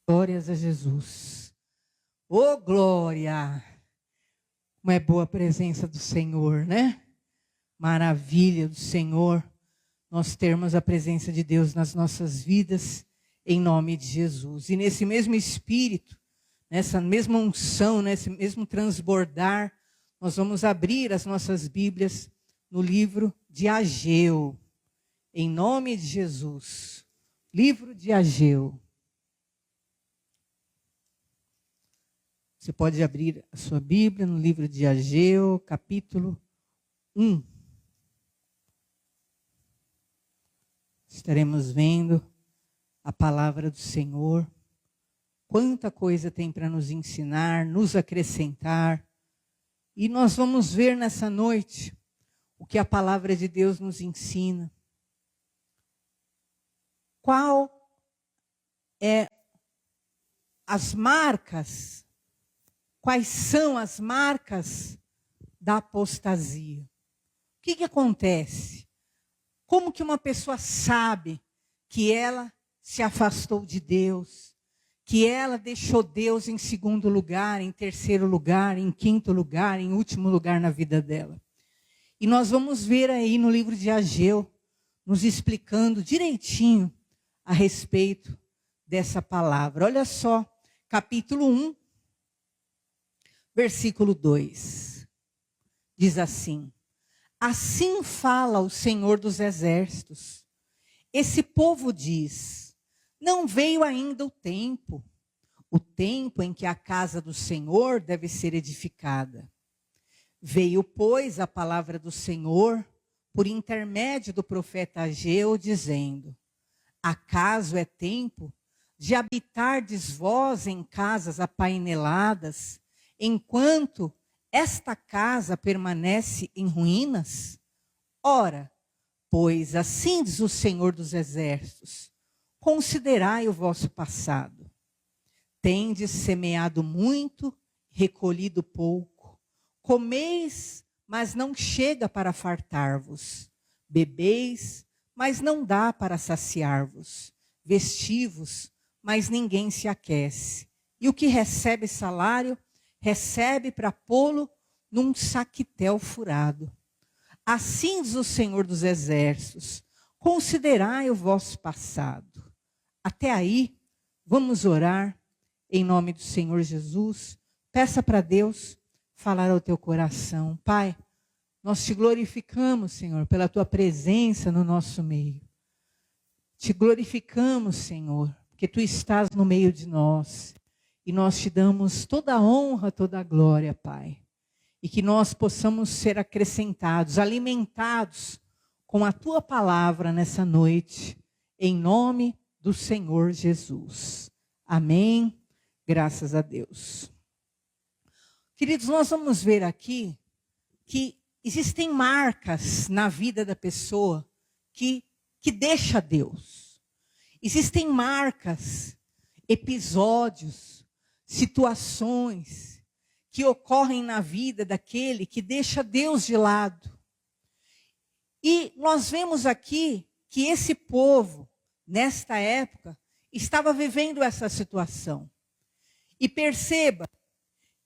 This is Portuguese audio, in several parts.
Glórias a Jesus. Ô, glória! Como é boa a presença do Senhor, né? Maravilha do Senhor. Nós termos a presença de Deus nas nossas vidas, em nome de Jesus. E nesse mesmo espírito, nessa mesma unção, nesse mesmo transbordar, nós vamos abrir as nossas Bíblias no livro de Ageu. Em nome de Jesus. Livro de Ageu. Você pode abrir a sua Bíblia no livro de Ageu, capítulo 1. Estaremos vendo a palavra do Senhor. Quanta coisa tem para nos ensinar, nos acrescentar. E nós vamos ver nessa noite o que a palavra de Deus nos ensina. Qual é as marcas? Quais são as marcas da apostasia? O que acontece? Como que uma pessoa sabe que ela se afastou de Deus, que ela deixou Deus em segundo lugar, em terceiro lugar, em quinto lugar, em último lugar na vida dela? E nós vamos ver aí no livro de Ageu, nos explicando direitinho a respeito dessa palavra. Olha só, capítulo 1. Versículo 2, diz assim: assim fala o Senhor dos Exércitos. Esse povo diz, não veio ainda o tempo em que a casa do Senhor deve ser edificada. Veio, pois, a palavra do Senhor, por intermédio do profeta Ageu, dizendo, acaso é tempo de habitardes vós em casas apaineladas, enquanto esta casa permanece em ruínas? Ora, pois assim diz o Senhor dos Exércitos, considerai o vosso passado. Tendes semeado muito, recolhido pouco. Comeis, mas não chega para fartar-vos. Bebeis, mas não dá para saciar-vos. Vestivos, mas ninguém se aquece. E o que recebe salário, recebe para pô-lo num saquitel furado. Assim diz o Senhor dos Exércitos, considerai o vosso passado. Até aí, vamos orar em nome do Senhor Jesus. Peça para Deus falar ao teu coração. Pai, nós te glorificamos, Senhor, pela tua presença no nosso meio. Te glorificamos, Senhor, porque tu estás no meio de nós. E nós te damos toda a honra, toda a glória, Pai. E que nós possamos ser acrescentados, alimentados com a tua palavra nessa noite, em nome do Senhor Jesus. Amém. Graças a Deus. Queridos, nós vamos ver aqui que existem marcas na vida da pessoa que deixa Deus. Existem marcas, episódios, situações que ocorrem na vida daquele que deixa Deus de lado. E nós vemos aqui que esse povo, nesta época, estava vivendo essa situação. E perceba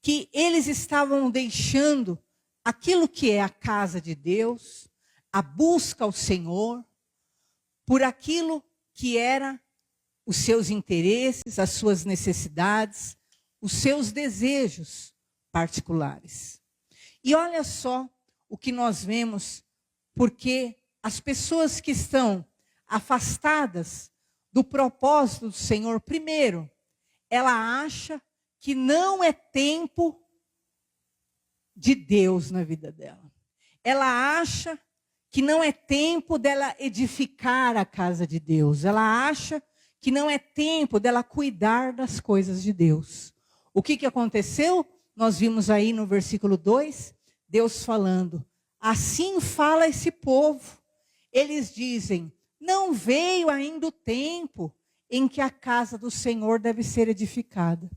que eles estavam deixando aquilo que é a casa de Deus, a busca ao Senhor, por aquilo que era os seus interesses, as suas necessidades, os seus desejos particulares. E olha só o que nós vemos, porque as pessoas que estão afastadas do propósito do Senhor, primeiro, ela acha que não é tempo de Deus na vida dela. Ela acha que não é tempo dela edificar a casa de Deus. Ela acha que não é tempo dela cuidar das coisas de Deus. O que aconteceu? Nós vimos aí no versículo 2, Deus falando, assim fala esse povo. Eles dizem, não veio ainda o tempo em que a casa do Senhor deve ser edificada.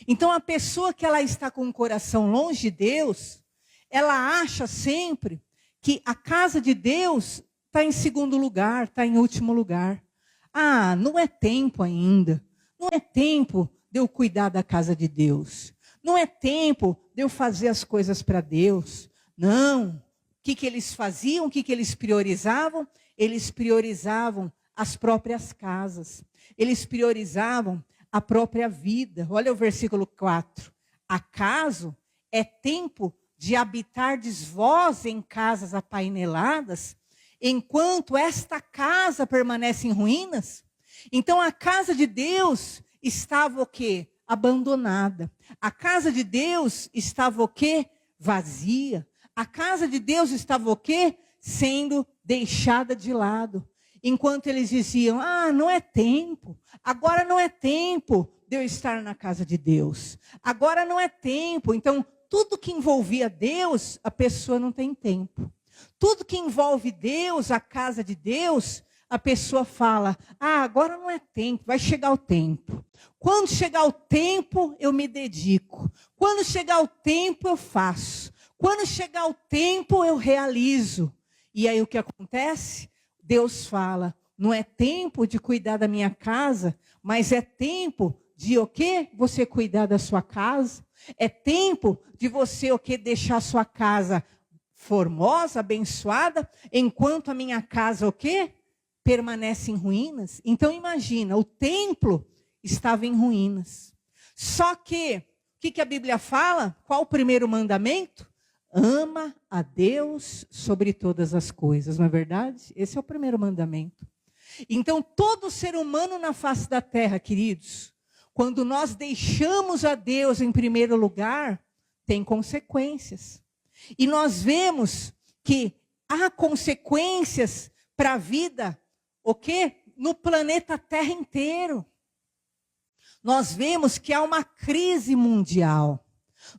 Então a pessoa que ela está com o coração longe de Deus, ela acha sempre que a casa de Deus está em segundo lugar, está em último lugar. Ah, não é tempo ainda. Não é tempo de eu cuidar da casa de Deus. Não é tempo de eu fazer as coisas para Deus. Não. O que eles faziam? O que eles priorizavam? Eles priorizavam as próprias casas. Eles priorizavam a própria vida. Olha o versículo 4. Acaso é tempo de habitardes vós em casas apaineladas, enquanto esta casa permanece em ruínas? Então a casa de Deus estava o quê? Abandonada. A casa de Deus estava o quê? Vazia. A casa de Deus estava o quê? Sendo deixada de lado. Enquanto eles diziam, não é tempo. Agora não é tempo de eu estar na casa de Deus. Agora não é tempo. Então, tudo que envolvia Deus, a pessoa não tem tempo. Tudo que envolve Deus, a casa de Deus, a pessoa fala, agora não é tempo, vai chegar o tempo. Quando chegar o tempo, eu me dedico. Quando chegar o tempo, eu faço. Quando chegar o tempo, eu realizo. E aí o que acontece? Deus fala, não é tempo de cuidar da minha casa, mas é tempo de o quê? Você cuidar da sua casa. É tempo de você o quê? Deixar a sua casa formosa, abençoada, enquanto a minha casa o quê? Permanece em ruínas. Então imagina, o templo estava em ruínas. Só que, o que a Bíblia fala? Qual o primeiro mandamento? Ama a Deus sobre todas as coisas, não é verdade? Esse é o primeiro mandamento. Então todo ser humano na face da terra, queridos, quando nós deixamos a Deus em primeiro lugar, tem consequências. E nós vemos que há consequências para a vida, o quê? No planeta Terra inteiro. Nós vemos que há uma crise mundial.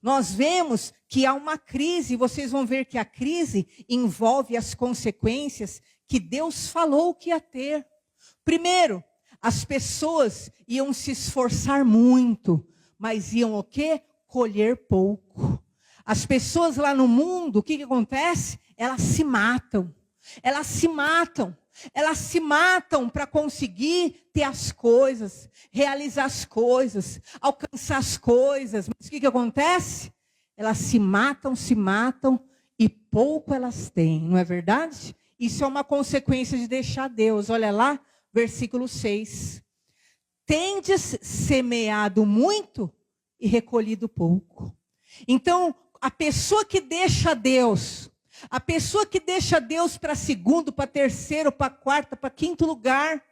Nós vemos que há uma crise, vocês vão ver que a crise envolve as consequências que Deus falou que ia ter. Primeiro, as pessoas iam se esforçar muito, mas iam o quê? Colher pouco. As pessoas lá no mundo, o que acontece? Elas se matam. Elas se matam. Elas se matam para conseguir ter as coisas, realizar as coisas, alcançar as coisas. Mas o que acontece? Elas se matam e pouco elas têm, não é verdade? Isso é uma consequência de deixar Deus. Olha lá, versículo 6. Tendes semeado muito e recolhido pouco. Então, a pessoa que deixa Deus, a pessoa que deixa Deus para segundo, para terceiro, para quarto, para quinto lugar,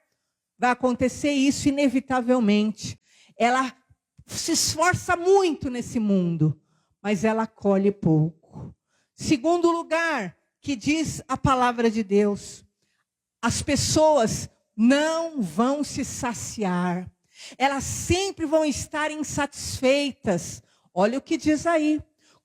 vai acontecer isso inevitavelmente. Ela se esforça muito nesse mundo, mas ela colhe pouco. Segundo lugar, que diz a palavra de Deus, as pessoas não vão se saciar. Elas sempre vão estar insatisfeitas. Olha o que diz aí.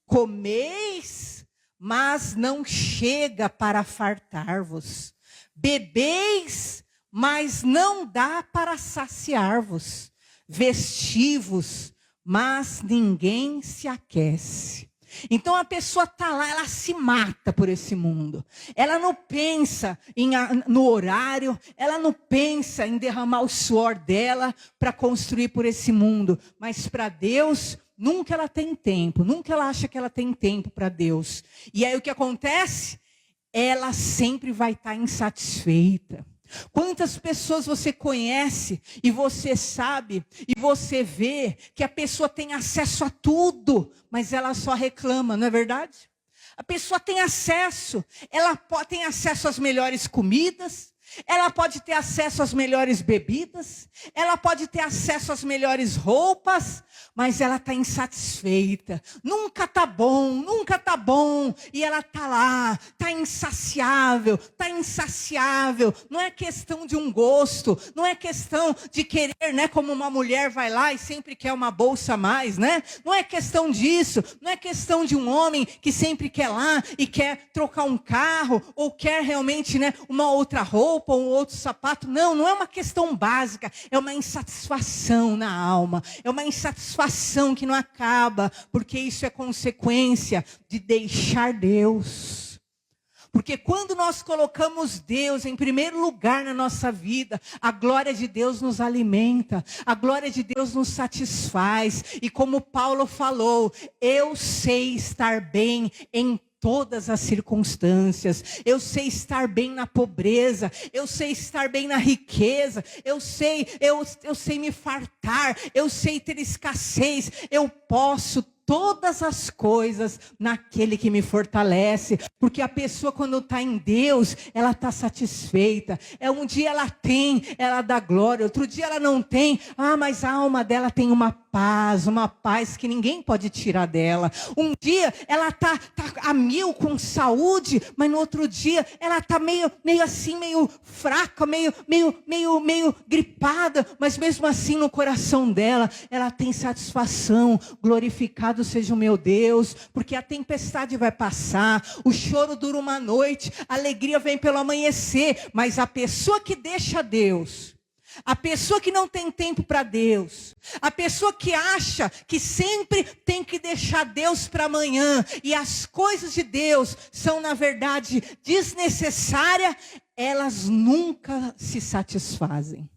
Comeis, mas não chega para fartar-vos. Bebeis, mas não dá para saciar-vos. Vestivos, mas ninguém se aquece. Então a pessoa está lá, ela se mata por esse mundo. Ela não pensa no horário, ela não pensa em derramar o suor dela para construir por esse mundo. Mas para Deus, nunca ela tem tempo, nunca ela acha que ela tem tempo para Deus. E aí o que acontece? Ela sempre vai estar insatisfeita. Quantas pessoas você conhece e você sabe e você vê que a pessoa tem acesso a tudo, mas ela só reclama, não é verdade? A pessoa tem acesso, ela tem acesso às melhores comidas, ela pode ter acesso às melhores bebidas, ela pode ter acesso às melhores roupas, mas ela está insatisfeita. Nunca está bom, nunca está bom. E ela está lá, está insaciável, está insaciável. Não é questão de um gosto, não é questão de querer, né? Como uma mulher vai lá e sempre quer uma bolsa a mais, né? Não é questão disso, não é questão de um homem que sempre quer lá e quer trocar um carro, ou quer realmente, né, uma outra roupa, ou um outro sapato. Não, não é uma questão básica, é uma insatisfação na alma, é uma insatisfação que não acaba, porque isso é consequência de deixar Deus. Porque quando nós colocamos Deus em primeiro lugar na nossa vida, a glória de Deus nos alimenta, a glória de Deus nos satisfaz. E como Paulo falou, eu sei estar bem em todas as circunstâncias, eu sei estar bem na pobreza, eu sei estar bem na riqueza, eu sei me fartar, eu sei ter escassez, eu posso todas as coisas naquele que me fortalece, porque a pessoa quando está em Deus, ela está satisfeita. Um dia ela tem, ela dá glória, outro dia ela não tem, mas a alma dela tem uma paz que ninguém pode tirar dela. Um dia ela tá a mil com saúde, mas no outro dia ela tá meio assim, meio fraca, meio gripada, mas mesmo assim no coração dela, ela tem satisfação. Glorificado seja o meu Deus, porque a tempestade vai passar, o choro dura uma noite, a alegria vem pelo amanhecer, mas a pessoa que deixa Deus, a pessoa que não tem tempo para Deus, a pessoa que acha que sempre tem que deixar Deus para amanhã, e as coisas de Deus são na verdade desnecessárias, elas nunca se satisfazem.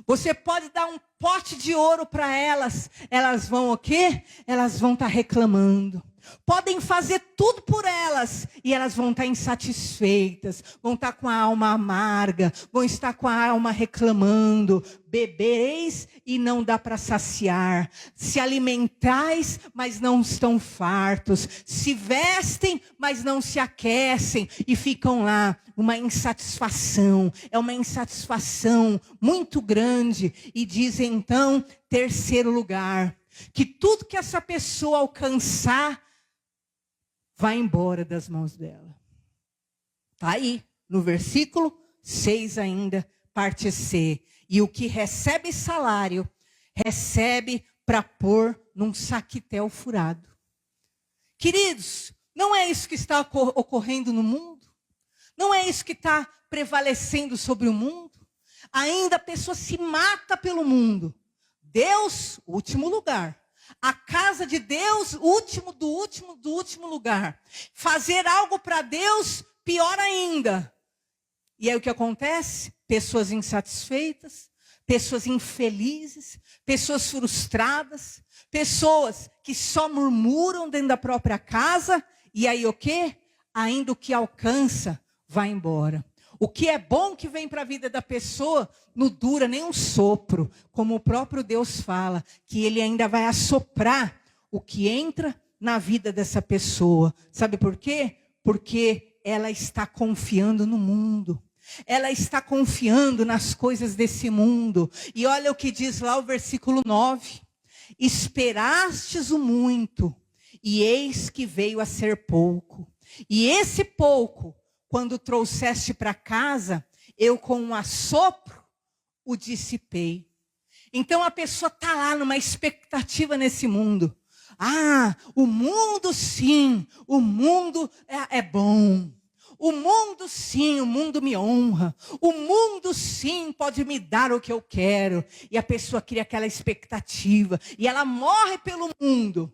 Você pode dar um pote de ouro para elas, elas vão o quê? Elas vão estar reclamando. Podem fazer tudo por elas e elas vão estar insatisfeitas, vão estar com a alma amarga, vão estar com a alma reclamando. Bebereis e não dá para saciar, se alimentais, mas não estão fartos, se vestem, mas não se aquecem e ficam lá. Uma insatisfação, é uma insatisfação muito grande. E diz então, terceiro lugar, que tudo que essa pessoa alcançar, vai embora das mãos dela. Está aí, no versículo 6 ainda, parte C. E o que recebe salário, recebe para pôr num saquitel furado. Queridos, não é isso que está ocorrendo no mundo? Não é isso que está prevalecendo sobre o mundo? Ainda a pessoa se mata pelo mundo. Deus, último lugar. A casa de Deus, último do último lugar. Fazer algo para Deus, pior ainda. E aí o que acontece? Pessoas insatisfeitas, pessoas infelizes, pessoas frustradas, pessoas que só murmuram dentro da própria casa. E aí o quê? Ainda o que alcança, vai embora. O que é bom que vem para a vida da pessoa, não dura nem um sopro. Como o próprio Deus fala, que Ele ainda vai assoprar o que entra na vida dessa pessoa. Sabe por quê? Porque ela está confiando no mundo. Ela está confiando nas coisas desse mundo. E olha o que diz lá o versículo 9. Esperastes o muito, e eis que veio a ser pouco. E esse pouco, quando trouxeste para casa, eu com um assopro o dissipei. Então a pessoa está lá numa expectativa nesse mundo. O mundo sim, o mundo é bom. O mundo sim, o mundo me honra. O mundo sim pode me dar o que eu quero. E a pessoa cria aquela expectativa. E ela morre pelo mundo.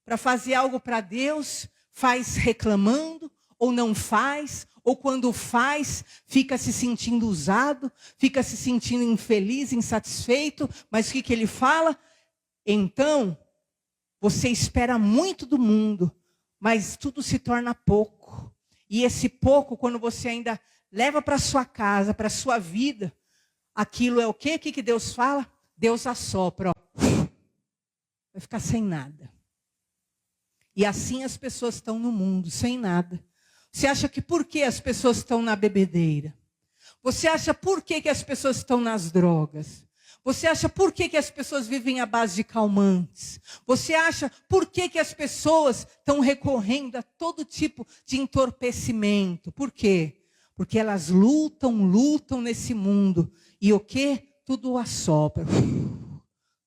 Para fazer algo para Deus, faz reclamando ou não faz. Ou quando faz, fica se sentindo usado, fica se sentindo infeliz, insatisfeito. Mas o que ele fala? Então, você espera muito do mundo, mas tudo se torna pouco. E esse pouco, quando você ainda leva para sua casa, para sua vida, aquilo é o quê? O que Deus fala? Deus assopra, vai ficar sem nada. E assim as pessoas estão no mundo, sem nada. Você acha que por que as pessoas estão na bebedeira? Você acha por que as pessoas estão nas drogas? Você acha por que as pessoas vivem à base de calmantes? Você acha por que as pessoas estão recorrendo a todo tipo de entorpecimento? Por quê? Porque elas lutam nesse mundo. E o quê? Tudo assopra.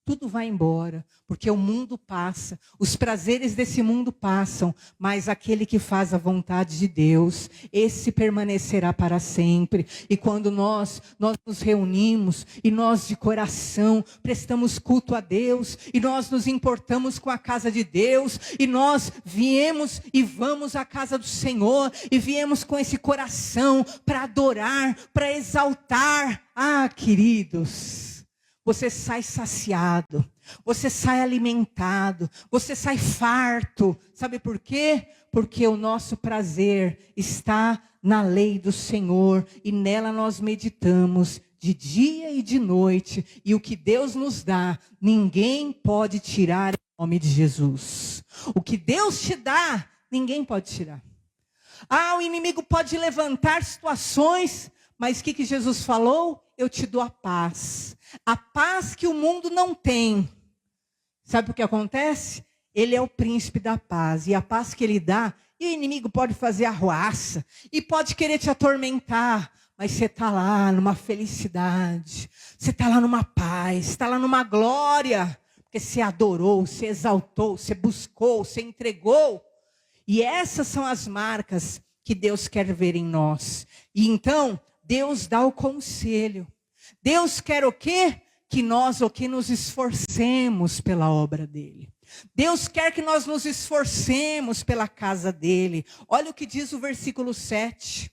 tudo vai embora, porque o mundo passa, os prazeres desse mundo passam, mas aquele que faz a vontade de Deus, esse permanecerá para sempre. E quando nós nos reunimos, e nós de coração prestamos culto a Deus, e nós nos importamos com a casa de Deus, e nós viemos e vamos à casa do Senhor, e viemos com esse coração para adorar, para exaltar. Ah, queridos, você sai saciado, você sai alimentado, você sai farto. Sabe por quê? Porque o nosso prazer está na lei do Senhor e nela nós meditamos de dia e de noite. E o que Deus nos dá, ninguém pode tirar em nome de Jesus. O que Deus te dá, ninguém pode tirar. Ah, o inimigo pode levantar situações, mas o que Jesus falou? Eu te dou a paz que o mundo não tem. Sabe o que acontece? Ele é o príncipe da paz, e a paz que ele dá, e o inimigo pode fazer arruaça, e pode querer te atormentar, mas você está lá numa felicidade, você está lá numa paz, está lá numa glória, porque você adorou, você exaltou, você buscou, você entregou, e essas são as marcas que Deus quer ver em nós. E então, Deus dá o conselho. Deus quer o quê? Que nós nos esforcemos pela obra dele. Deus quer que nós nos esforcemos pela casa dele. Olha o que diz o versículo 7.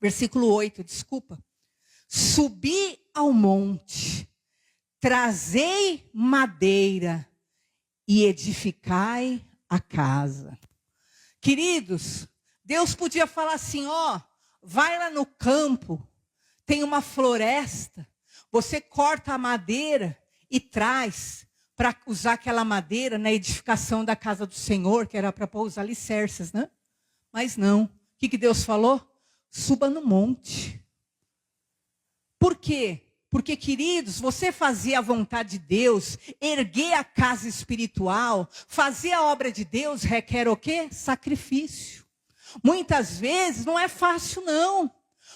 Versículo 8, desculpa. Subi ao monte, trazei madeira e edificai a casa. Queridos, Deus podia falar assim, ó, vai lá no campo, tem uma floresta, você corta a madeira e traz para usar aquela madeira na edificação da casa do Senhor, que era para pôr os alicerces, né? Mas não. O que Deus falou? Suba no monte. Por quê? Porque, queridos, você fazer a vontade de Deus, erguer a casa espiritual, fazer a obra de Deus requer o quê? Sacrifício. Muitas vezes não é fácil, não.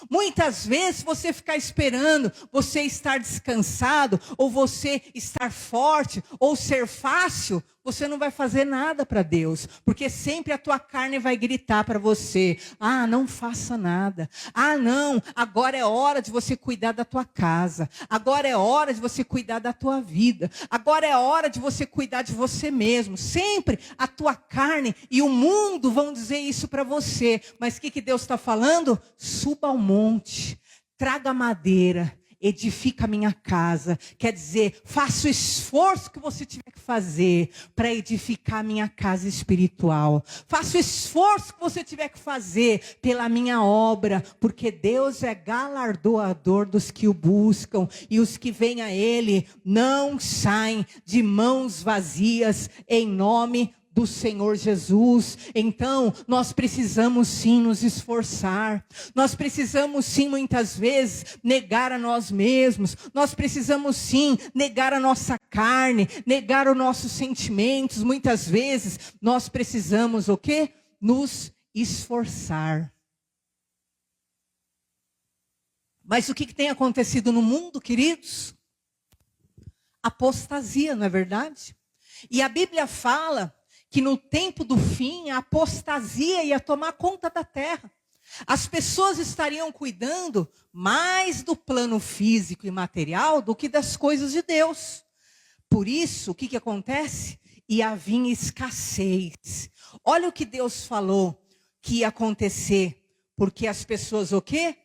Muitas vezes você ficar esperando, você estar descansado, ou você estar forte, ou ser fácil, você não vai fazer nada para Deus, porque sempre a tua carne vai gritar para você, ah, não faça nada, ah não, agora é hora de você cuidar da tua casa, agora é hora de você cuidar da tua vida, agora é hora de você cuidar de você mesmo, sempre a tua carne e o mundo vão dizer isso para você, mas o que Deus está falando? Suba ao monte, traga madeira, edifica a minha casa, quer dizer, faça o esforço que você tiver que fazer para edificar a minha casa espiritual, faça o esforço que você tiver que fazer pela minha obra, porque Deus é galardoador dos que o buscam, e os que vêm a Ele não saem de mãos vazias, em nome do Senhor Jesus. Então, nós precisamos sim nos esforçar. Nós precisamos sim, muitas vezes, negar a nós mesmos. Nós precisamos sim negar a nossa carne, negar os nossos sentimentos. Muitas vezes, nós precisamos o quê? Nos esforçar. Mas o que tem acontecido no mundo, queridos? Apostasia, não é verdade? E a Bíblia fala que no tempo do fim, a apostasia ia tomar conta da terra. As pessoas estariam cuidando mais do plano físico e material do que das coisas de Deus. Por isso, o que acontece? Ia vir escassez. Olha o que Deus falou que ia acontecer. Porque as pessoas o quê?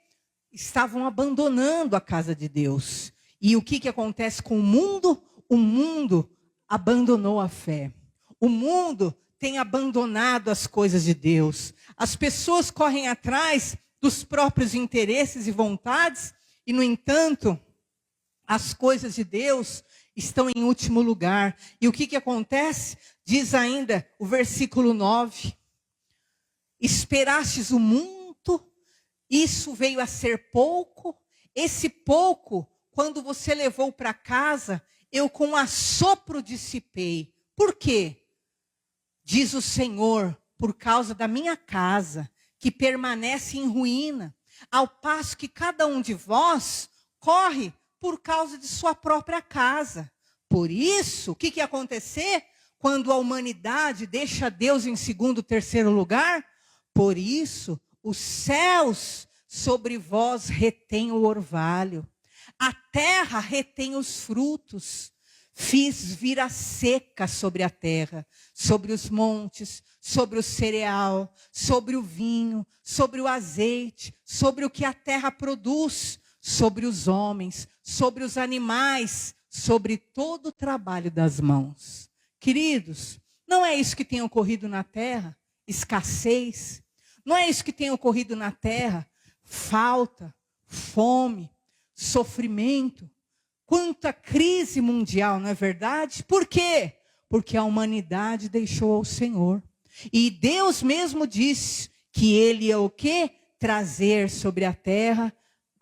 Estavam abandonando a casa de Deus. E o que acontece com o mundo? O mundo abandonou a fé. O mundo tem abandonado as coisas de Deus. As pessoas correm atrás dos próprios interesses e vontades, e, no entanto, as coisas de Deus estão em último lugar. E o que acontece? Diz ainda o versículo 9. Esperastes o muito, isso veio a ser pouco. Esse pouco, quando você levou para casa, eu com assopro dissipei. Por quê? Diz o Senhor, por causa da minha casa, que permanece em ruína, ao passo que cada um de vós corre por causa de sua própria casa. Por isso, o que ia acontecer quando a humanidade deixa Deus em segundo, terceiro lugar? Por isso, os céus sobre vós retêm o orvalho, a terra retém os frutos. Fiz vir a seca sobre a terra, sobre os montes, sobre o cereal, sobre o vinho, sobre o azeite, sobre o que a terra produz, sobre os homens, sobre os animais, sobre todo o trabalho das mãos. Queridos, não é isso que tem ocorrido na terra? Escassez. Não é isso que tem ocorrido na terra? Falta, fome, sofrimento. Quanta crise mundial, não é verdade? Por quê? Porque a humanidade deixou ao Senhor. E Deus mesmo disse que Ele ia o quê? Trazer sobre a terra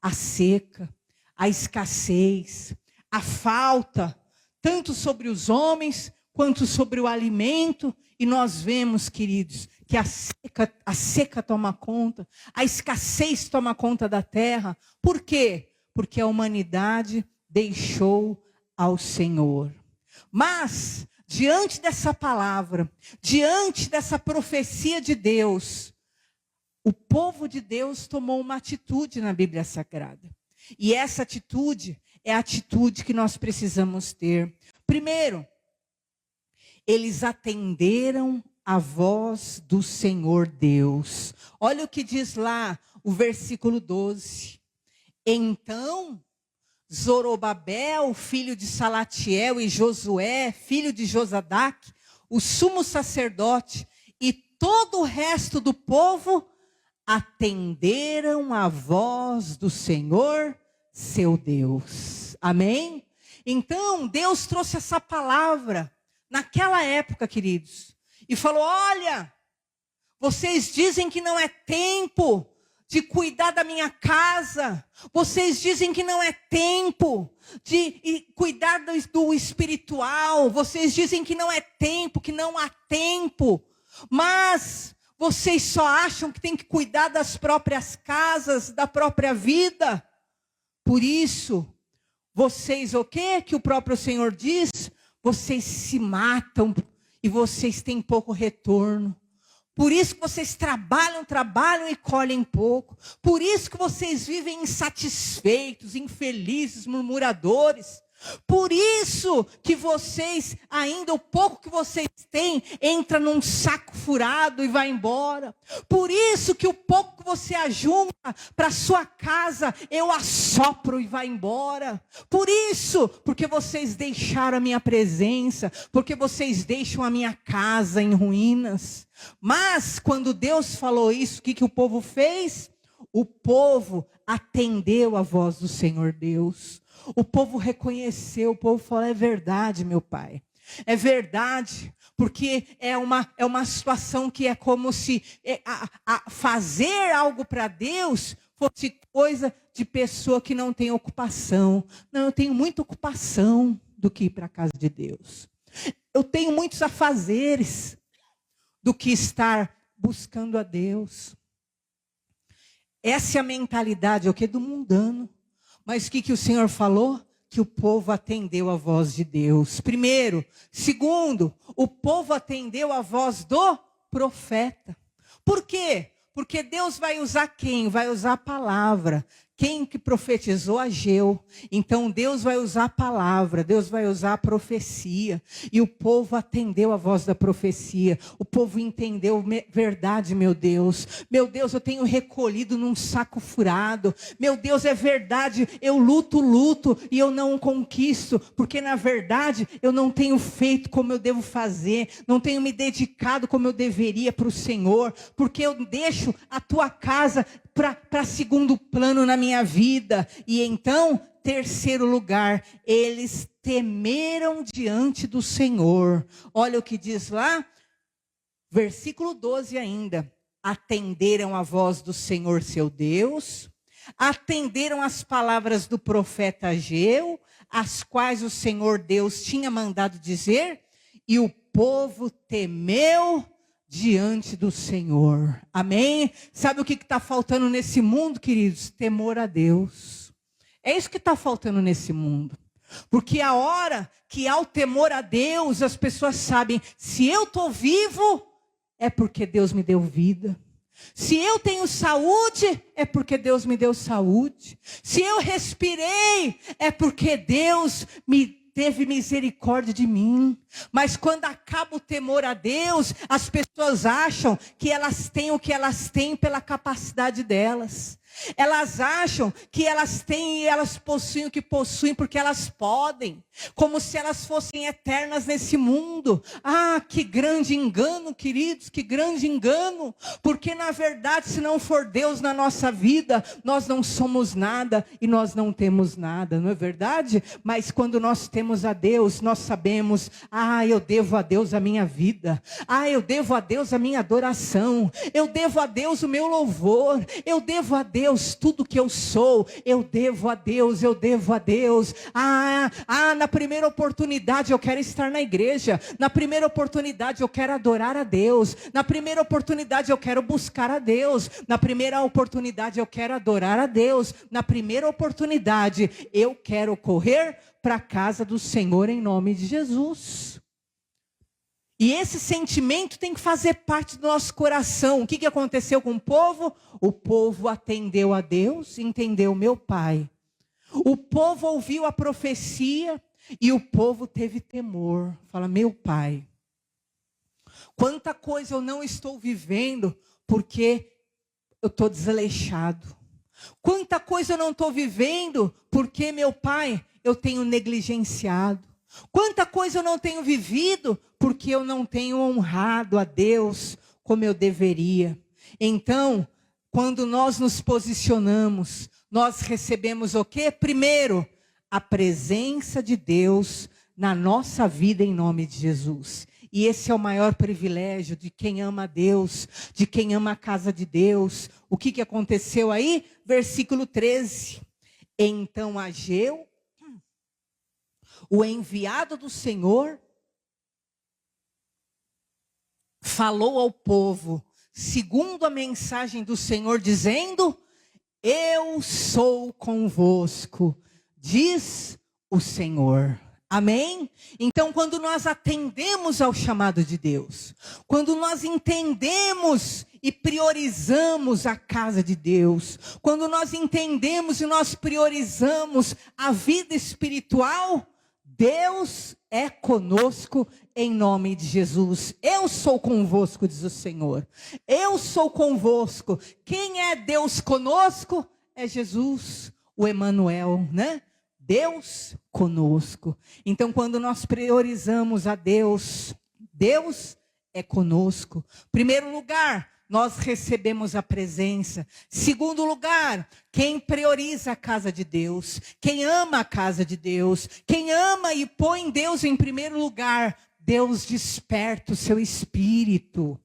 a seca, a escassez, a falta, tanto sobre os homens quanto sobre o alimento. E nós vemos, queridos, que a seca toma conta, a escassez toma conta da terra. Por quê? Porque a humanidade deixou ao Senhor. Mas, diante dessa palavra, diante dessa profecia de Deus, o povo de Deus tomou uma atitude na Bíblia Sagrada. E essa atitude é a atitude que nós precisamos ter. Primeiro, eles atenderam a voz do Senhor Deus. Olha o que diz lá o versículo 12. Então, Zorobabel, filho de Salatiel, e Josué, filho de Josadac, o sumo sacerdote, e todo o resto do povo atenderam a voz do Senhor, seu Deus. Amém? Então, Deus trouxe essa palavra naquela época, queridos, e falou: olha, vocês dizem que não é tempo de cuidar da minha casa. Vocês dizem que não é tempo de cuidar do espiritual. Vocês dizem que não é tempo, que não há tempo. Mas vocês só acham que tem que cuidar das próprias casas, da própria vida. Por isso, vocês o quê? Que o próprio Senhor diz: vocês se matam e vocês têm pouco retorno. Por isso que vocês trabalham e colhem pouco. Por isso que vocês vivem insatisfeitos, infelizes, murmuradores. Por isso que vocês, ainda o pouco que vocês têm, entra num saco furado e vai embora. Por isso que o pouco que você ajunta para sua casa, eu assopro e vai embora. Por isso, porque vocês deixaram a minha presença, porque vocês deixam a minha casa em ruínas. Mas quando Deus falou isso, o que o povo fez? O povo atendeu a voz do Senhor Deus. O povo reconheceu, o povo falou: é verdade, meu pai. É verdade, porque é uma situação que é como se fazer algo para Deus fosse coisa de pessoa que não tem ocupação. Não, eu tenho muita ocupação do que ir para a casa de Deus. Eu tenho muitos afazeres do que estar buscando a Deus. Essa é a mentalidade, o que? Do mundano. Mas o que o Senhor falou? Que o povo atendeu a voz de Deus. Primeiro. Segundo, o povo atendeu a voz do profeta. Por quê? Porque Deus vai usar quem? Vai usar a palavra. Quem que profetizou? Ageu. Então Deus vai usar a palavra, Deus vai usar a profecia. E o povo atendeu a voz da profecia. O povo entendeu: verdade, meu Deus. Meu Deus, eu tenho recolhido num saco furado. Meu Deus, é verdade, eu luto e eu não conquisto. Porque na verdade eu não tenho feito como eu devo fazer. Não tenho me dedicado como eu deveria para o Senhor. Porque eu deixo a tua casa para segundo plano na minha vida. E então, terceiro lugar, eles temeram diante do Senhor. Olha o que diz lá, versículo 12 ainda. Atenderam a voz do Senhor seu Deus, atenderam as palavras do profeta Ageu, as quais o Senhor Deus tinha mandado dizer, e o povo temeu diante do Senhor. Amém? Sabe o que está faltando nesse mundo, queridos? Temor a Deus. É isso que está faltando nesse mundo. Porque a hora que há o temor a Deus, as pessoas sabem, se eu estou vivo, é porque Deus me deu vida. Se eu tenho saúde, é porque Deus me deu saúde. Se eu respirei, é porque Deus me teve misericórdia de mim. Mas quando acaba o temor a Deus, as pessoas acham que elas têm o que elas têm pela capacidade delas. Elas acham que elas têm e elas possuem o que possuem porque elas podem. Como se elas fossem eternas nesse mundo. Ah, que grande engano, queridos, que grande engano. Porque na verdade, se não for Deus na nossa vida, nós não somos nada e nós não temos nada, não é verdade? Mas quando nós temos a Deus, nós sabemos, eu devo a Deus a minha vida. Eu devo a Deus a minha adoração. Eu devo a Deus o meu louvor. Eu devo a Deus tudo que eu sou. Eu devo a Deus, eu devo a Deus. Na primeira oportunidade eu quero estar na igreja. Na primeira oportunidade eu quero adorar a Deus. Na primeira oportunidade eu quero buscar a Deus. Na primeira oportunidade eu quero adorar a Deus. Na primeira oportunidade eu quero correr para a casa do Senhor em nome de Jesus. E esse sentimento tem que fazer parte do nosso coração. O que aconteceu com o povo? O povo atendeu a Deus, entendeu meu Pai. O povo ouviu a profecia e o povo teve temor. Fala, meu Pai, quanta coisa eu não estou vivendo porque eu estou desleixado. Quanta coisa eu não estou vivendo porque, meu Pai, eu tenho negligenciado. Quanta coisa eu não tenho vivido porque eu não tenho honrado a Deus como eu deveria. Então, quando nós nos posicionamos, nós recebemos o quê? Primeiro, a presença de Deus na nossa vida em nome de Jesus. E esse é o maior privilégio de quem ama a Deus, de quem ama a casa de Deus. O que aconteceu aí? Versículo 13. Então Ageu, o enviado do Senhor, falou ao povo, segundo a mensagem do Senhor, dizendo: eu sou convosco, diz o Senhor. Amém? Então, quando nós atendemos ao chamado de Deus, quando nós entendemos e priorizamos a casa de Deus, quando nós entendemos e nós priorizamos a vida espiritual, Deus é conosco em nome de Jesus. Eu sou convosco, diz o Senhor. Eu sou convosco. Quem é Deus conosco? É Jesus, o Emanuel, né? Deus conosco. Então, quando nós priorizamos a Deus, Deus é conosco. Primeiro lugar, nós recebemos a presença. Segundo lugar, quem prioriza a casa de Deus, quem ama a casa de Deus, quem ama e põe Deus em primeiro lugar, Deus desperta o seu espírito.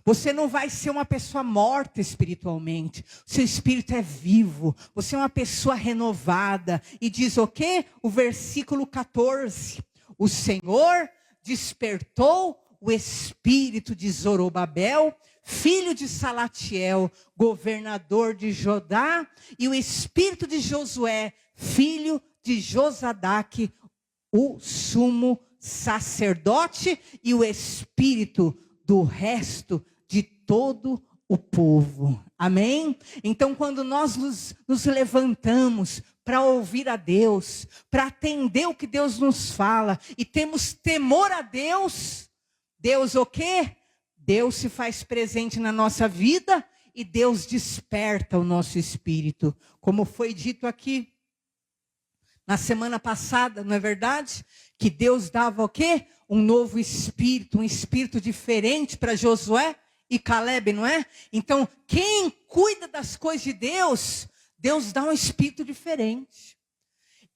Você não vai ser uma pessoa morta espiritualmente. O seu espírito é vivo. Você é uma pessoa renovada. E diz o quê? O versículo 14. O Senhor despertou o espírito de Zorobabel, filho de Salatiel, governador de Judá, e o espírito de Josué, filho de Josadaque, o sumo sacerdote, e o espírito do resto de todo o povo. Amém? Então, quando nós nos levantamos para ouvir a Deus, para atender o que Deus nos fala, e temos temor a Deus, Deus o quê? Deus se faz presente na nossa vida e Deus desperta o nosso espírito. Como foi dito aqui na semana passada, não é verdade? Que Deus dava o quê? Um novo espírito, um espírito diferente para Josué e Caleb, não é? Então, quem cuida das coisas de Deus, Deus dá um espírito diferente.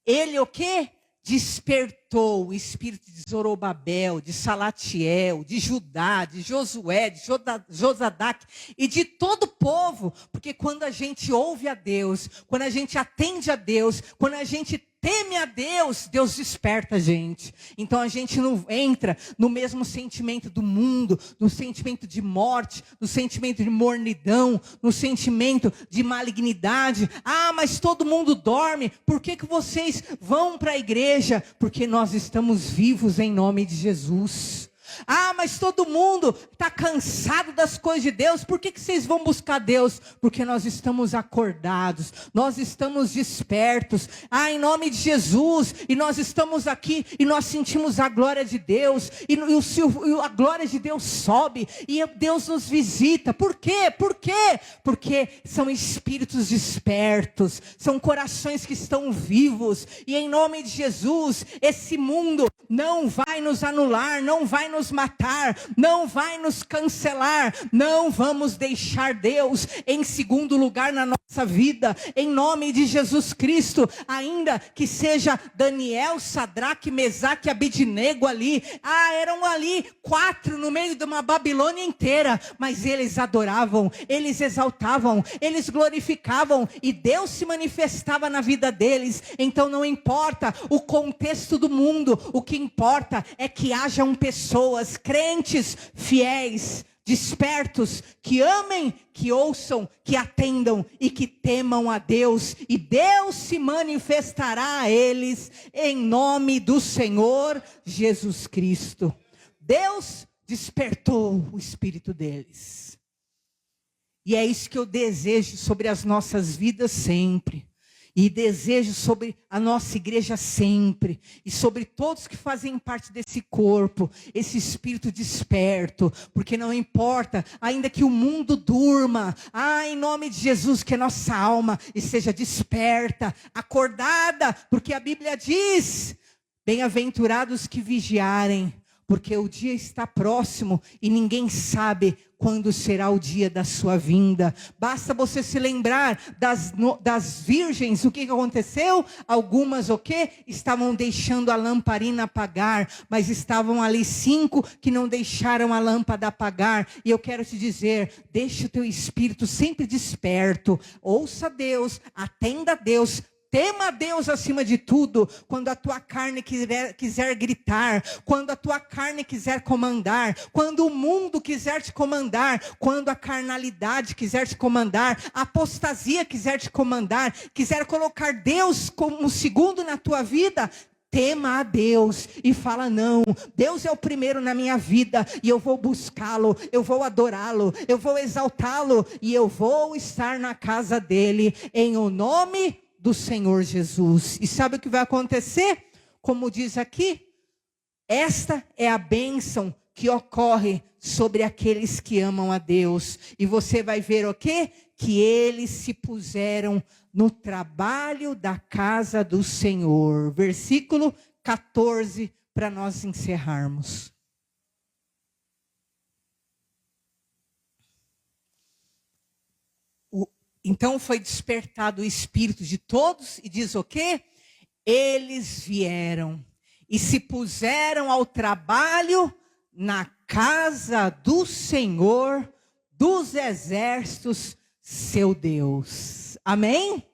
Ele o quê? Despertou o espírito de Zorobabel, de Salatiel, de Judá, de Josué, de Josadaque e de todo o povo. Porque quando a gente ouve a Deus, quando a gente atende a Deus, quando a gente teme a Deus, Deus desperta a gente. Então a gente não entra no mesmo sentimento do mundo, no sentimento de morte, no sentimento de mornidão, no sentimento de malignidade. Ah, mas todo mundo dorme, por que vocês vão para a igreja? Porque nós estamos vivos em nome de Jesus. Ah, mas todo mundo está cansado das coisas de Deus, por que vocês vão buscar Deus? Porque nós estamos acordados, nós estamos despertos, em nome de Jesus, e nós estamos aqui, e nós sentimos a glória de Deus, e a glória de Deus sobe, e Deus nos visita. Por quê? Por quê? Porque são espíritos despertos, são corações que estão vivos, e em nome de Jesus, esse mundo não vai nos anular, não vai nos matar, não vai nos cancelar, não vamos deixar Deus em segundo lugar na nossa vida, em nome de Jesus Cristo. Ainda que seja Daniel, Sadraque, Mesaque e Abidnego ali, eram ali 4 no meio de uma Babilônia inteira, mas eles adoravam, eles exaltavam, eles glorificavam, e Deus se manifestava na vida deles. Então não importa o contexto do mundo, o que importa é que hajam pessoas, crentes, fiéis, despertos, que amem, que ouçam, que atendam e que temam a Deus, e Deus se manifestará a eles em nome do Senhor Jesus Cristo. Deus despertou o espírito deles, e é isso que eu desejo sobre as nossas vidas sempre. E desejo sobre a nossa igreja sempre, e sobre todos que fazem parte desse corpo, esse espírito desperto, porque não importa, ainda que o mundo durma, em nome de Jesus, que a nossa alma esteja desperta, acordada, porque a Bíblia diz, bem-aventurados que vigiarem, porque o dia está próximo e ninguém sabe quando será o dia da sua vinda. Basta você se lembrar das virgens, o que aconteceu? Algumas estavam deixando a lamparina apagar, mas estavam ali 5 que não deixaram a lâmpada apagar. E eu quero te dizer, deixa o teu espírito sempre desperto, ouça Deus, atenda a Deus, tema a Deus acima de tudo. Quando a tua carne quiser gritar, quando a tua carne quiser comandar, quando o mundo quiser te comandar, quando a carnalidade quiser te comandar, a apostasia quiser te comandar, quiser colocar Deus como segundo na tua vida, tema a Deus e fala, não, Deus é o primeiro na minha vida, e eu vou buscá-lo, eu vou adorá-lo, eu vou exaltá-lo, e eu vou estar na casa dele, em o nome do Senhor Jesus. E sabe o que vai acontecer? Como diz aqui, esta é a bênção que ocorre sobre aqueles que amam a Deus. E você vai ver o quê? Que eles se puseram no trabalho da casa do Senhor. Versículo 14, para nós encerrarmos. Então foi despertado o espírito de todos, e diz o quê? Eles vieram e se puseram ao trabalho na casa do Senhor dos exércitos, seu Deus. Amém?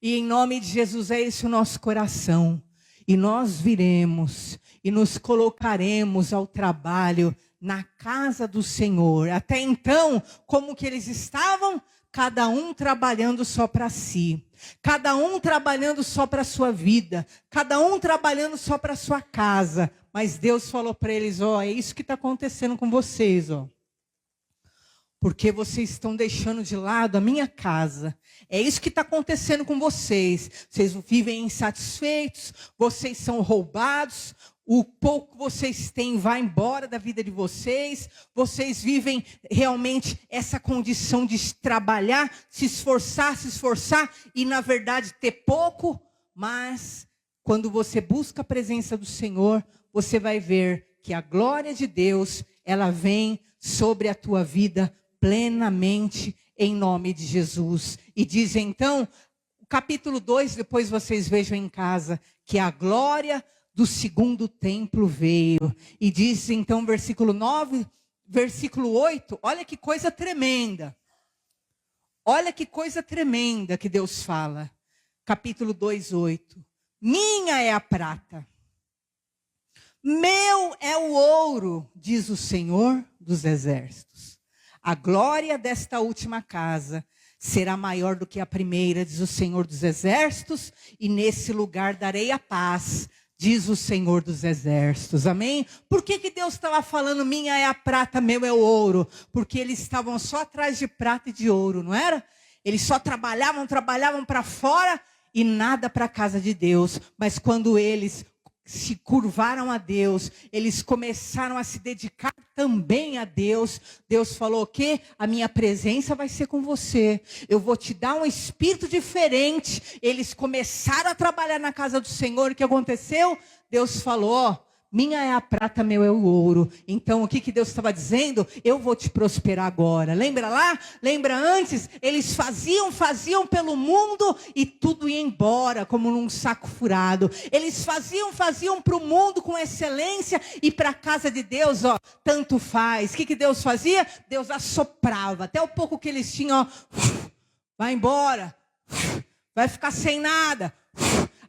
E em nome de Jesus é esse o nosso coração. E nós viremos e nos colocaremos ao trabalho na casa do Senhor. Até então, como que eles estavam? Cada um trabalhando só para si, cada um trabalhando só para a sua vida, cada um trabalhando só para a sua casa. Mas Deus falou para eles, é isso que está acontecendo com vocês, porque vocês estão deixando de lado a minha casa. É isso que está acontecendo com vocês. Vocês vivem insatisfeitos, vocês são roubados, o pouco que vocês têm vai embora da vida de vocês. Vocês vivem realmente essa condição de trabalhar, se esforçar e na verdade ter pouco. Mas quando você busca a presença do Senhor, você vai ver que a glória de Deus, ela vem sobre a tua vida plenamente em nome de Jesus. E diz então, o capítulo 2, depois vocês vejam em casa, que a glória do segundo templo veio. E diz então versículo 9, versículo 8, olha que coisa tremenda. Olha que coisa tremenda que Deus fala. Capítulo 2, 8. minha é a prata, meu é o ouro, diz o Senhor dos Exércitos. A glória desta última casa será maior do que a primeira, diz o Senhor dos Exércitos, e nesse lugar darei a paz, diz o Senhor dos Exércitos. Amém? Por que Deus estava falando, minha é a prata, meu é o ouro? Porque eles estavam só atrás de prata e de ouro, não era? Eles só trabalhavam para fora e nada para a casa de Deus. Mas quando eles se curvaram a Deus, eles começaram a se dedicar também a Deus. Deus falou que a minha presença vai ser com você. Eu vou te dar um espírito diferente. Eles começaram a trabalhar na casa do Senhor. O que aconteceu? Deus falou, ó, minha é a prata, meu é o ouro. Então o que Deus estava dizendo? Eu vou te prosperar agora. Lembra lá? Lembra antes? Eles faziam pelo mundo e tudo ia embora como num saco furado. Eles faziam para o mundo com excelência e para a casa de Deus, ó, tanto faz. O que Deus fazia? Deus assoprava. Até o pouco que eles tinham, ó, vai embora, vai ficar sem nada.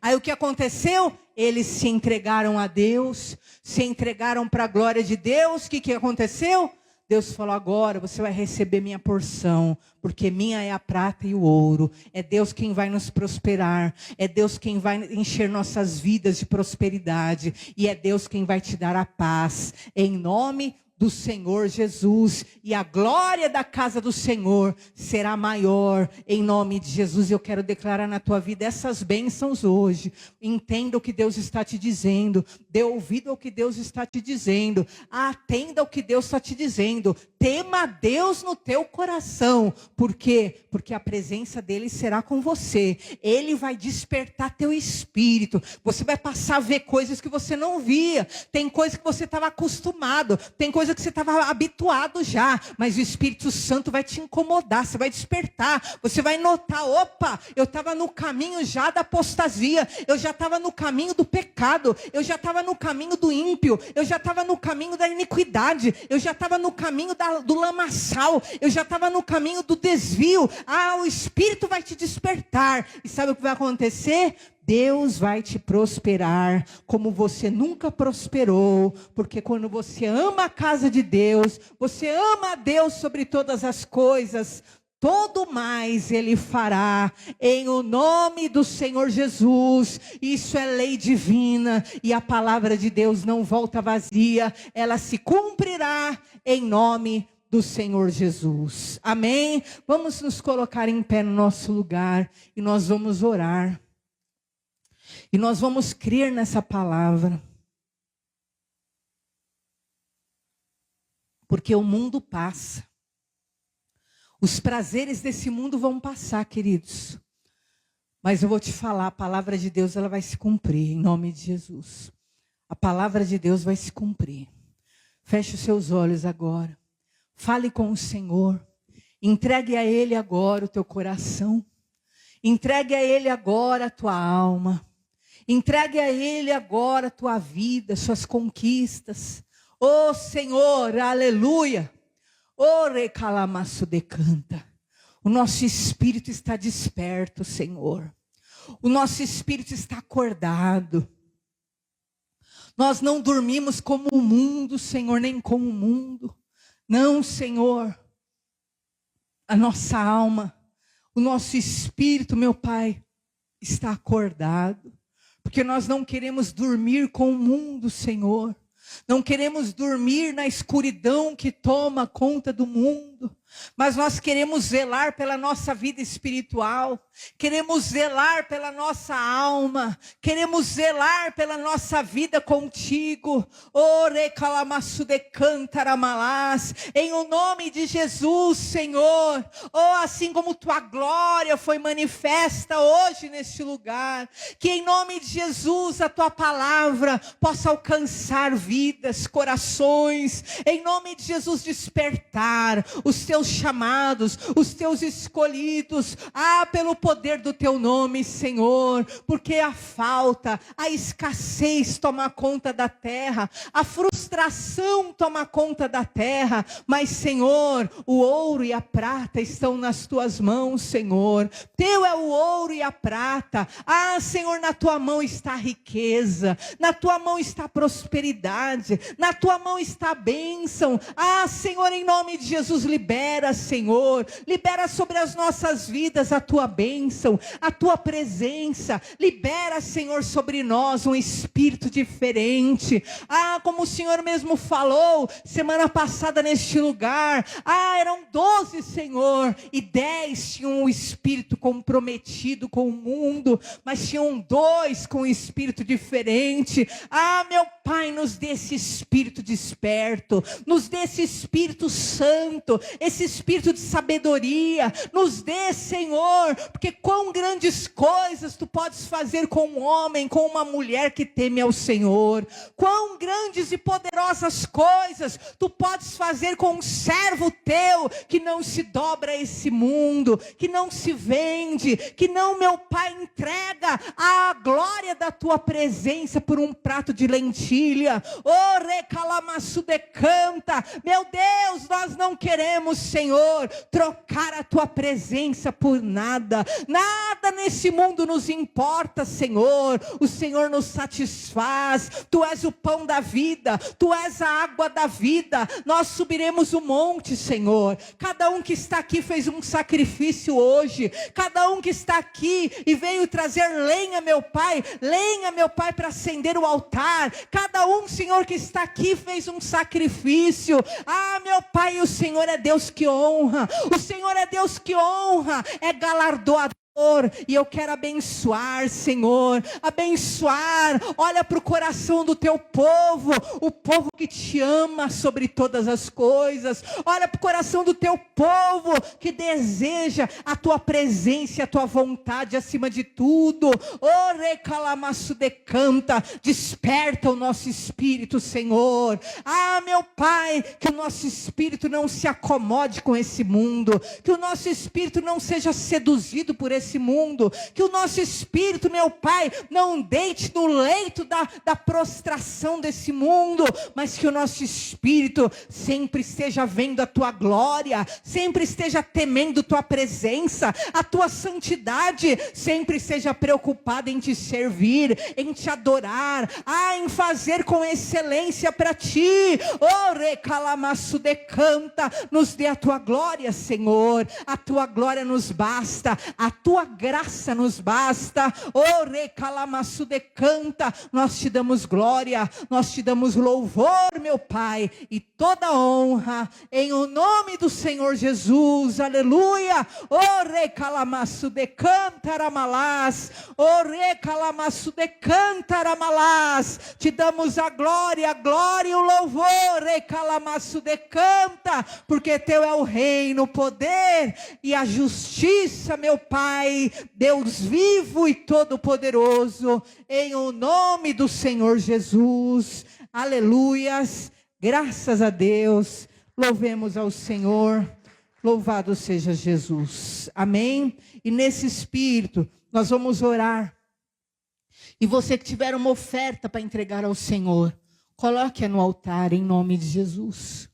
Aí o que aconteceu? Eles se entregaram a Deus, se entregaram para a glória de Deus. O que aconteceu? Deus falou, agora você vai receber minha porção, porque minha é a prata e o ouro. É Deus quem vai nos prosperar, é Deus quem vai encher nossas vidas de prosperidade, e é Deus quem vai te dar a paz, em nome do Senhor Jesus, e a glória da casa do Senhor será maior, em nome de Jesus. Eu quero declarar na tua vida essas bênçãos hoje. Entenda o que Deus está te dizendo, dê ouvido ao que Deus está te dizendo, atenda ao que Deus está te dizendo, tema a Deus no teu coração. Por quê? Porque a presença dele será com você, ele vai despertar teu espírito, você vai passar a ver coisas que você não via, tem coisas que você estava acostumado, tem coisas que você estava habituado já, mas o Espírito Santo vai te incomodar, você vai despertar, você vai notar, opa, eu estava no caminho já da apostasia, eu já estava no caminho do pecado, eu já estava no caminho do ímpio, eu já estava no caminho da iniquidade, eu já estava no caminho do lamaçal, eu já estava no caminho do desvio. O Espírito vai te despertar, e sabe o que vai acontecer? Deus vai te prosperar como você nunca prosperou, porque quando você ama a casa de Deus, você ama a Deus sobre todas as coisas, todo mais Ele fará, em o nome do Senhor Jesus. Isso é lei divina, e a palavra de Deus não volta vazia, ela se cumprirá em nome do Senhor Jesus. Amém? Vamos nos colocar em pé no nosso lugar, e nós vamos orar. E nós vamos crer nessa palavra. Porque o mundo passa. Os prazeres desse mundo vão passar, queridos. Mas eu vou te falar, a palavra de Deus ela vai se cumprir, em nome de Jesus. A palavra de Deus vai se cumprir. Feche os seus olhos agora. Fale com o Senhor. Entregue a Ele agora o teu coração. Entregue a Ele agora a tua alma. Entregue a Ele agora a tua vida, suas conquistas. Ô Senhor, aleluia. Ô recalamaço decanta. O nosso espírito está desperto, Senhor. O nosso espírito está acordado. Nós não dormimos como o mundo, Senhor, nem como o mundo. Não, Senhor. A nossa alma, o nosso espírito, meu Pai, está acordado. Porque nós não queremos dormir com o mundo, Senhor. Não queremos dormir na escuridão que toma conta do mundo. Mas nós queremos zelar pela nossa vida espiritual. Queremos zelar pela nossa alma. Queremos zelar pela nossa vida contigo. Ore calamaçu de cantaramalás. Em o nome de Jesus, Senhor. Oh, assim como tua glória foi manifesta hoje neste lugar. Que em nome de Jesus a tua palavra possa alcançar vidas, corações. Em nome de Jesus despertar os teus teus chamados, os teus escolhidos, pelo poder do teu nome, Senhor, porque a falta, a escassez toma conta da terra, a frustração toma conta da terra, mas Senhor, o ouro e a prata estão nas tuas mãos, Senhor, teu é o ouro e a prata, Senhor, na tua mão está a riqueza, na tua mão está a prosperidade, na tua mão está a bênção, Senhor, em nome de Jesus, libera, Senhor, libera sobre as nossas vidas a tua bênção, a tua presença, libera, Senhor, sobre nós um espírito diferente, como o Senhor mesmo falou, semana passada neste lugar, eram 12, Senhor, e 10 tinham um espírito comprometido com o mundo, mas tinham 2 com um espírito diferente, meu Pai, nos dê esse espírito desperto, nos dê esse Espírito Santo, esse espírito de sabedoria, nos dê, Senhor, porque quão grandes coisas tu podes fazer com um homem, com uma mulher que teme ao Senhor, quão grandes e poderosas coisas tu podes fazer com um servo teu, que não se dobra a esse mundo, que não se vende, que não, meu Pai, entrega a glória da tua presença por um prato de lentilha, recalamaçu decanta, meu Deus, nós não queremos, Senhor, trocar a tua presença por nada, nada nesse mundo nos importa, Senhor, o Senhor nos satisfaz, tu és o pão da vida, tu és a água da vida, nós subiremos o monte, Senhor, cada um que está aqui fez um sacrifício hoje, cada um que está aqui e veio trazer lenha, meu Pai, para acender o altar, cada um, Senhor, que está aqui fez um sacrifício, meu Pai, o Senhor é Deus que honra, o Senhor é Deus que honra, é galardoador, e eu quero abençoar, Senhor, abençoar, olha para o coração do teu povo, o povo que te ama sobre todas as coisas, olha para o coração do teu povo, que deseja a tua presença e a tua vontade acima de tudo, recalamaçu decanta, desperta o nosso espírito, Senhor, meu Pai, que o nosso espírito não se acomode com esse mundo, que o nosso espírito não seja seduzido por esse mundo, que o nosso espírito, meu Pai, não deite no leito da prostração desse mundo, mas que o nosso espírito sempre esteja vendo a tua glória, sempre esteja temendo tua presença, a tua santidade, sempre esteja preocupado em te servir, em te adorar, em fazer com excelência para ti, recalamaçu decanta, nos dê a tua glória, Senhor, a tua glória nos basta, a tua graça nos basta, recalamaçu decanta, nós te damos glória, nós te damos louvor, meu Pai, e toda honra, em o nome do Senhor Jesus, aleluia, recalamaçu decanta ramalás, recalamaçu decanta ramalás, te damos a glória e o louvor, recalamaçu decanta, porque teu é o reino, o poder e a justiça, meu Pai, Deus vivo e todo-poderoso, em o nome do Senhor Jesus, aleluias, graças a Deus, louvemos ao Senhor, louvado seja Jesus, amém? E nesse espírito, nós vamos orar, e você que tiver uma oferta para entregar ao Senhor, coloque-a no altar, em nome de Jesus,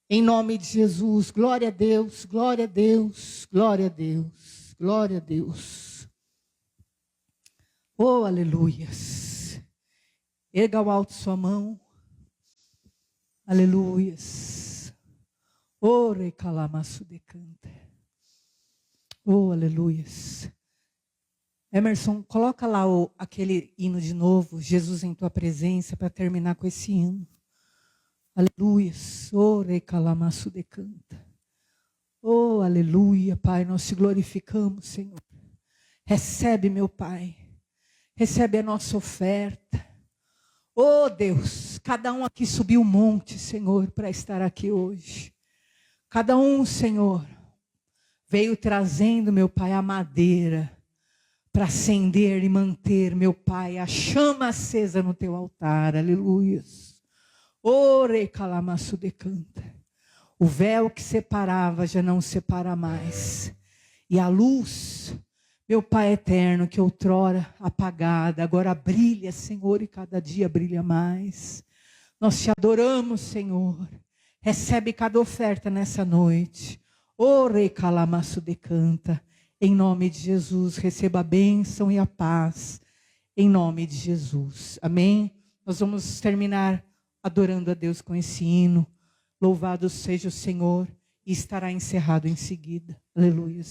em nome de Jesus, glória a Deus, glória a Deus, glória a Deus. Glória a Deus. Aleluias. Erga ao alto sua mão. Aleluias. Recalamaçu decanta. Aleluias. Emerson, coloca lá aquele hino de novo, Jesus em tua presença, para terminar com esse hino. Aleluias. Recalamaçu decanta. Aleluia, Pai, nós te glorificamos, Senhor. Recebe, meu Pai, recebe a nossa oferta. Deus, cada um aqui subiu um monte, Senhor, para estar aqui hoje. Cada um, Senhor, veio trazendo, meu Pai, a madeira para acender e manter, meu Pai, a chama acesa no teu altar, aleluia. Recalamaçu decanta. O véu que separava já não separa mais. E a luz, meu Pai eterno, que outrora apagada, agora brilha, Senhor, e cada dia brilha mais. Nós te adoramos, Senhor. Recebe cada oferta nessa noite. Ore calamaço decanta. Em nome de Jesus, receba a bênção e a paz. Em nome de Jesus. Amém? Nós vamos terminar adorando a Deus com esse hino. Louvado seja o Senhor. E estará encerrado em seguida. Aleluia.